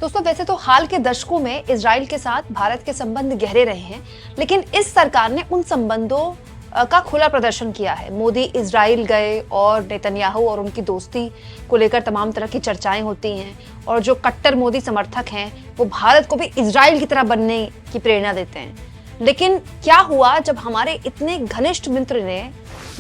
दोस्तों वैसे तो हाल के दशकों में इजराइल के साथ भारत के संबंध गहरे रहे हैं, लेकिन इस सरकार ने उन संबंधों का खुला प्रदर्शन किया है। मोदी इजराइल गए और नेतन्याहू और उनकी दोस्ती को लेकर तमाम तरह की चर्चाएं होती हैं और जो कट्टर मोदी समर्थक हैं वो भारत को भी इजराइल की तरह बनने की प्रेरणा देते हैं। लेकिन क्या हुआ जब हमारे इतने घनिष्ठ मित्र ने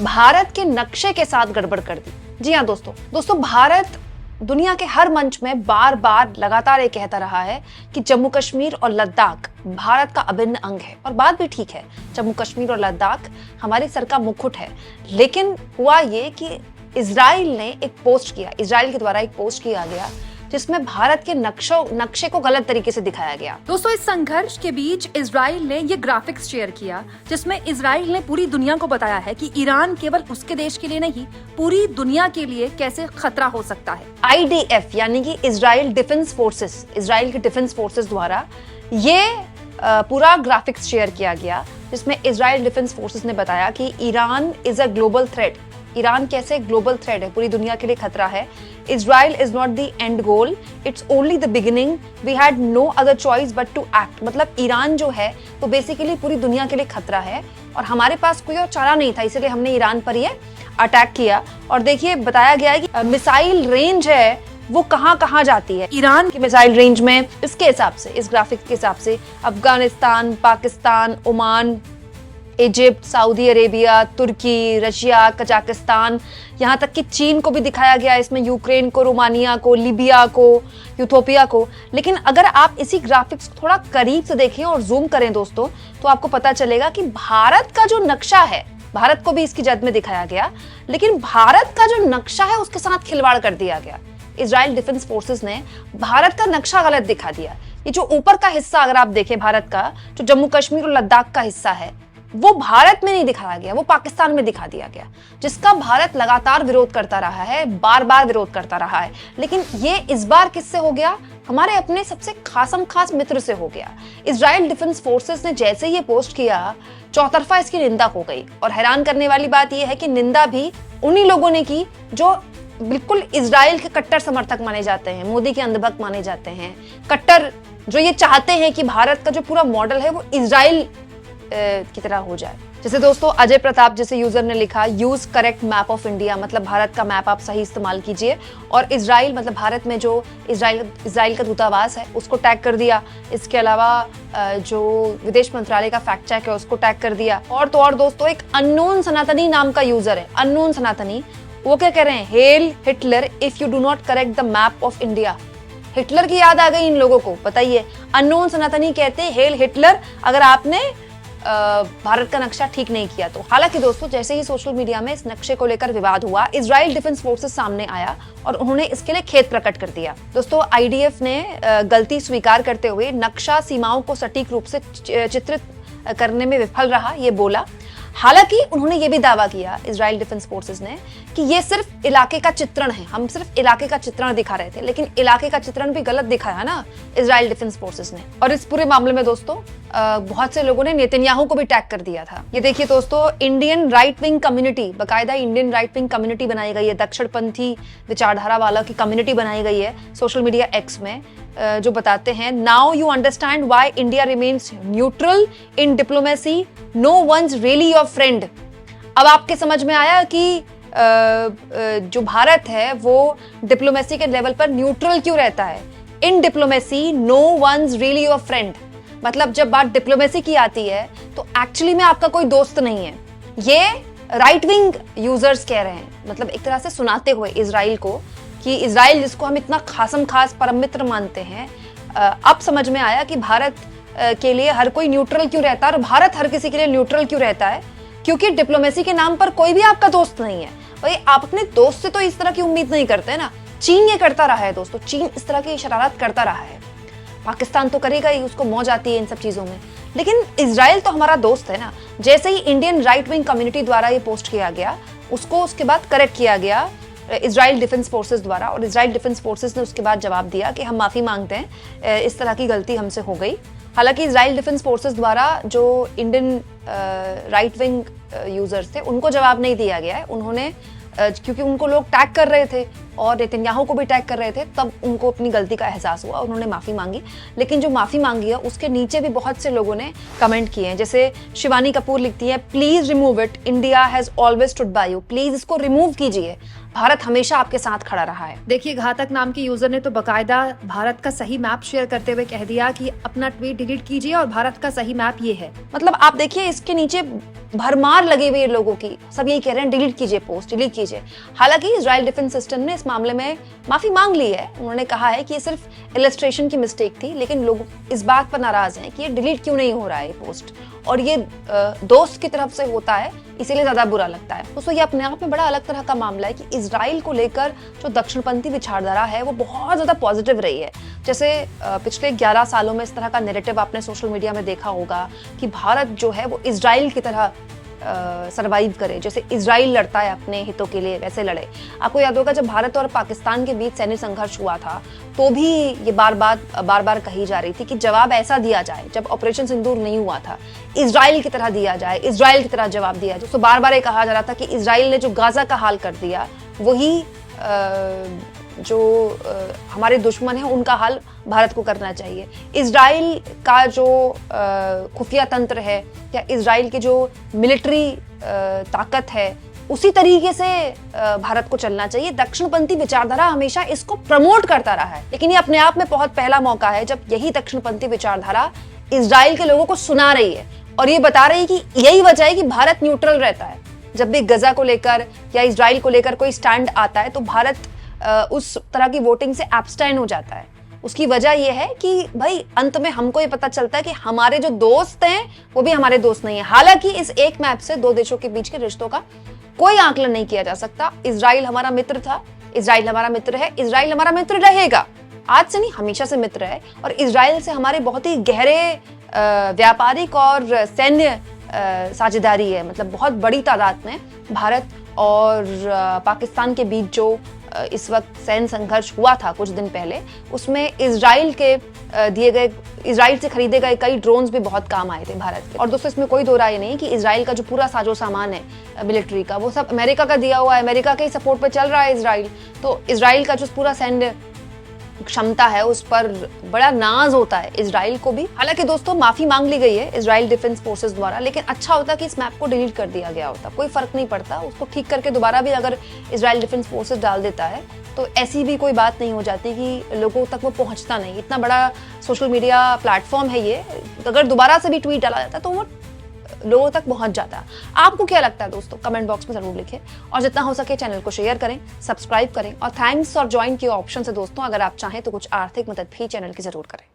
भारत के नक्शे के साथ गड़बड़ कर दी? जी हाँ दोस्तों भारत दुनिया के हर मंच में बार बार लगातार ये कहता रहा है कि जम्मू कश्मीर और लद्दाख भारत का अभिन्न अंग है, और बात भी ठीक है, जम्मू कश्मीर और लद्दाख हमारी सर का मुकुट है। लेकिन हुआ ये कि इजराइल ने एक पोस्ट किया, इजराइल के द्वारा एक पोस्ट किया गया जिसमें भारत के नक्शे को गलत तरीके से दिखाया गया। दोस्तों इस संघर्ष के बीच इजराइल ने ये ग्राफिक्स शेयर किया जिसमें इजराइल ने पूरी दुनिया को बताया है कि ईरान केवल उसके देश के लिए नहीं, पूरी दुनिया के लिए कैसे खतरा हो सकता है। IDF यानी कि इजराइल डिफेंस फोर्सेस, इजराइल के डिफेंस फोर्सेस द्वारा ये पूरा ग्राफिक्स शेयर किया गया जिसमें इजराइल डिफेंस फोर्सेस ने बताया कि Iran is a global threat. Iran कैसे ग्लोबल थ्रेट है, पूरी दुनिया के लिए खतरा है। Israel is not the end goal, it's only the beginning, we had no other choice but to act. मतलब ईरान जो है वो बेसिकली पूरी दुनिया के लिए खतरा है और हमारे पास कोई और चारा नहीं था, इसलिए हमने ईरान पर ये अटैक किया। और देखिए बताया गया है कि मिसाइल रेंज है वो कहाँ कहाँ जाती है ईरान की मिसाइल रेंज में। इसके हिसाब से, इस ग्राफिक्स के हिसाब से Afghanistan, Pakistan, Oman, Egypt, Saudi Arabia, तुर्की, रशिया, कजाकिस्तान, यहाँ तक कि चीन को भी दिखाया गया, इसमें यूक्रेन को, रोमानिया को, लीबिया को, यूथोपिया को। लेकिन अगर आप इसी ग्राफिक्स को थोड़ा करीब से देखें और जूम करें दोस्तों, तो आपको पता चलेगा कि भारत का जो नक्शा है, भारत को भी इसकी जद में दिखाया गया, लेकिन भारत का जो नक्शा है उसके साथ खिलवाड़ कर दिया गया। इजराइल डिफेंस फोर्सेस ने भारत का नक्शा गलत दिखा दिया। ये जो ऊपर का हिस्सा अगर आप देखें भारत का, जो जम्मू कश्मीर और लद्दाख का हिस्सा है, वो भारत में नहीं दिखाया गया, वो पाकिस्तान में दिखा दिया गया, जिसका भारत लगातार विरोध करता रहा है, बार बार विरोध करता रहा है। लेकिन ये इस बार किससे हो गया? हमारे अपने सबसे खास मित्र से हो गया। इजराइल डिफेंस फोर्सेस ने जैसे ये पोस्ट किया, चौतरफा इसकी निंदा हो गई। और हैरान करने वाली बात यह है कि निंदा भी उन्हीं लोगों ने की जो बिल्कुल इजराइल के कट्टर समर्थक माने जाते हैं, मोदी के अंधभक्त माने जाते हैं, कट्टर जो ये चाहते हैं कि भारत का जो पूरा मॉडल है वो इजराइल की तरह हो जाए। जैसे दोस्तों अजय प्रताप जैसे यूजर ने लिखा, use correct map of India, मतलब भारत का मैप आप सही इस्तेमाल कीजिए। और इजराइल मतलब भारत में जो इजराइल का दूतावास है उसको टैग कर दिया। इसके अलावा जो विदेश मंत्रालय का फैक्ट चेक है उसको टैग कर दिया। और तो और दोस्तों एक अननोन सनातनी नाम का यूजर है, अननोन सनातनी, वो क्या कह रहे हैं, hello Hitler if you do not correct the map of India. Hitler की याद आ गई इन लोगों को, बताइए। अननोन सनातनी कहते हैं हेल हिटलर अगर आपने भारत का नक्शा ठीक नहीं किया तो। हालांकि दोस्तों जैसे ही सोशल मीडिया में इस नक्शे को लेकर विवाद हुआ, इजराइल डिफेंस फोर्सेस सामने आया और उन्होंने इसके लिए खेद प्रकट कर दिया। दोस्तों IDF ने गलती स्वीकार करते हुए नक्शा सीमाओं को सटीक रूप से चित्रित करने में विफल रहा, ये बोला। हालांकि उन्होंने ये भी दावा किया, इजराइल डिफेंस फोर्सेस ने, कि ये सिर्फ इलाके का चित्रण है, हम सिर्फ इलाके का चित्रण दिखा रहे थे। लेकिन इलाके का चित्रण भी गलत दिखाया ना इजराइल डिफेंस फोर्सेस ने। और इस पूरे मामले में दोस्तों बहुत से लोगों ने नेतन्याहू को भी टैग कर दिया था। ये देखिए दोस्तों, इंडियन राइट विंग कम्युनिटी, बाकायदा इंडियन राइट विंग कम्युनिटी बनाई गई है, दक्षिणपंथी विचारधारा वाला की कम्युनिटी बनाई गई है सोशल मीडिया X में, जो बताते हैं, now you understand why India remains neutral in diplomacy, no one's really your friend. अब आपके समझ में आया कि जो भारत है वो डिप्लोमेसी के लेवल पर न्यूट्रल क्यों रहता है। In diplomacy no one's really your friend, मतलब जब बात डिप्लोमेसी की आती है तो एक्चुअली में आपका कोई दोस्त नहीं है। ये राइट विंग यूजर्स कह रहे हैं, मतलब एक तरह से सुनाते हुए इजराइल को कि इजराइल जिसको हम इतना खास परम मित्र मानते हैं, अब समझ में आया कि भारत के लिए हर कोई न्यूट्रल क्यों रहता है और भारत हर किसी के लिए न्यूट्रल क्यों रहता है, क्योंकि डिप्लोमेसी के नाम पर कोई भी आपका दोस्त नहीं है। भाई आप अपने दोस्त से तो इस तरह की उम्मीद नहीं करते ना। चीन ये करता रहा है दोस्तों, चीन इस तरह की शरारत करता रहा है। पाकिस्तान तो करेगा ही, उसको मौज आती है इन सब चीजों में, लेकिन इजराइल तो हमारा दोस्त है ना। जैसे ही इंडियन राइट विंग कम्युनिटी द्वारा ये पोस्ट किया गया, उसको उसके बाद करेक्ट किया गया इजराइल डिफेंस फोर्सेस द्वारा, और इजराइल डिफेंस फोर्सेस ने उसके बाद जवाब दिया कि हम माफी मांगते हैं, इस तरह की गलती हमसे हो गई। हालांकि इजराइल डिफेंस फोर्सेस द्वारा जो इंडियन राइट विंग यूजर्स थे उनको जवाब नहीं दिया गया है, उन्होंने क्योंकि उनको लोग टैग कर रहे थे और नेतन्याहू को भी टैग कर रहे थे, तब उनको अपनी गलती का एहसास हुआ, उन्होंने माफ़ी मांगी। लेकिन जो माफ़ी मांगी है उसके नीचे भी बहुत से लोगों ने कमेंट किए हैं। जैसे शिवानी कपूर लिखती है, please remove it, India has always stood by you, please इसको रिमूव कीजिए, भारत हमेशा आपके साथ खड़ा रहा है। देखिए, घातक नाम के यूजर ने तो बकायदा भारत का सही मैप शेयर करते हुए कह दिया कि अपना ट्वीट डिलीट कीजिए और भारत का सही मैप ये है। मतलब आप देखिए, इसके नीचे भरमार लगी हुई है लोगों की, सब यही कह रहे हैं डिलीट कीजिए पोस्ट, डिलीट कीजिए। हालांकि इजराइल डिफेंस सिस्टम ने इस मामले में माफी मांग ली है। उन्होंने कहा है कि ये सिर्फ इलस्ट्रेशन की मिस्टेक थी, लेकिन लोग इस बात पर नाराज हैं कि ये डिलीट क्यों नहीं हो रहा है ये पोस्ट, और ये दोस्त की तरफ से होता है, इसीलिए ज्यादा बुरा लगता है। दोस्तों, ये अपने आप में बड़ा अलग तरह का मामला है कि इजराइल को लेकर जो दक्षिणपंथी विचारधारा है वो बहुत ज्यादा पॉजिटिव रही है। जैसे पिछले 11 सालों में इस तरह का नैरेटिव आपने सोशल मीडिया में देखा होगा कि भारत जो है वो इजराइल की तरह सरवाइव करे, जैसे इजराइल लड़ता है अपने हितों के लिए वैसे लड़े। आपको याद होगा जब भारत और पाकिस्तान के बीच सैन्य संघर्ष हुआ था तो भी ये बार बार कही जा रही थी कि जवाब ऐसा दिया जाए, जब ऑपरेशन सिंदूर नहीं हुआ था, इजराइल की तरह दिया जाए, इजराइल की तरह जवाब दिया जाए। तो बार बार ये कहा जा रहा था कि इजराइल ने जो गाजा का हाल कर दिया वही जो हमारे दुश्मन हैं उनका हाल भारत को करना चाहिए। इजराइल का जो खुफिया तंत्र है या इजराइल की जो मिलिट्री ताकत है उसी तरीके से भारत को चलना चाहिए। दक्षिणपंथी विचारधारा हमेशा इसको प्रमोट करता रहा है, लेकिन ये अपने आप में बहुत पहला मौका है जब यही दक्षिणपंथी विचारधारा इजराइल के लोगों को सुना रही है और ये बता रही है कि यही वजह है कि भारत न्यूट्रल रहता है। जब भी गजा को लेकर या इजराइल को लेकर कोई स्टैंड आता है तो भारत उस तरह की वोटिंग से एब्सटेन हो जाता है। उसकी वजह यह है कि भाई अंत में हमको ये पता चलता है कि हमारे जो दोस्त हैं वो भी हमारे दोस्त नहीं है। हालांकि इस एक मैप से दो देशों के बीच के रिश्तों का कोई आकलन नहीं किया जा सकता। इजराइल हमारा मित्र था, इजराइल हमारा मित्र है, इजराइल हमारा मित्र रहेगा, आज से नहीं हमेशा से मित्र है। और इजराइल से हमारे बहुत ही गहरे व्यापारिक और सैन्य साझेदारी है। मतलब बहुत बड़ी तादाद में भारत और पाकिस्तान के बीच जो इस वक्त सैन्य संघर्ष हुआ था कुछ दिन पहले, उसमें इजराइल के दिए गए, इजराइल से खरीदे गए कई ड्रोन्स भी बहुत काम आए थे भारत के। और दोस्तों, इसमें कोई दो राय नहीं कि इजराइल का जो पूरा साजो सामान है मिलिट्री का, वो सब अमेरिका का दिया हुआ है, अमेरिका के ही सपोर्ट पे चल रहा है इजराइल। तो इजराइल का जो पूरा सैन्य क्षमता है उस पर बड़ा नाज होता है इजराइल को भी। हालांकि दोस्तों, माफी मांग ली गई है इजराइल डिफेंस फोर्सेस द्वारा, लेकिन अच्छा होता कि इस मैप को डिलीट कर दिया गया होता, कोई फर्क नहीं पड़ता। उसको ठीक करके दोबारा भी अगर इजराइल डिफेंस फोर्सेस डाल देता है तो ऐसी भी कोई बात नहीं हो जाती कि लोगों तक वो पहुंचता नहीं। इतना बड़ा सोशल मीडिया प्लेटफॉर्म है ये, अगर दोबारा से भी ट्वीट डाला जाता तो वो लोगों तक पहुंच जाता है। आपको क्या लगता है दोस्तों, कमेंट बॉक्स में जरूर लिखें और जितना हो सके चैनल को शेयर करें, सब्सक्राइब करें और थैंक्स और ज्वाइन के ऑप्शन से दोस्तों अगर आप चाहें तो कुछ आर्थिक मदद भी चैनल की जरूर करें।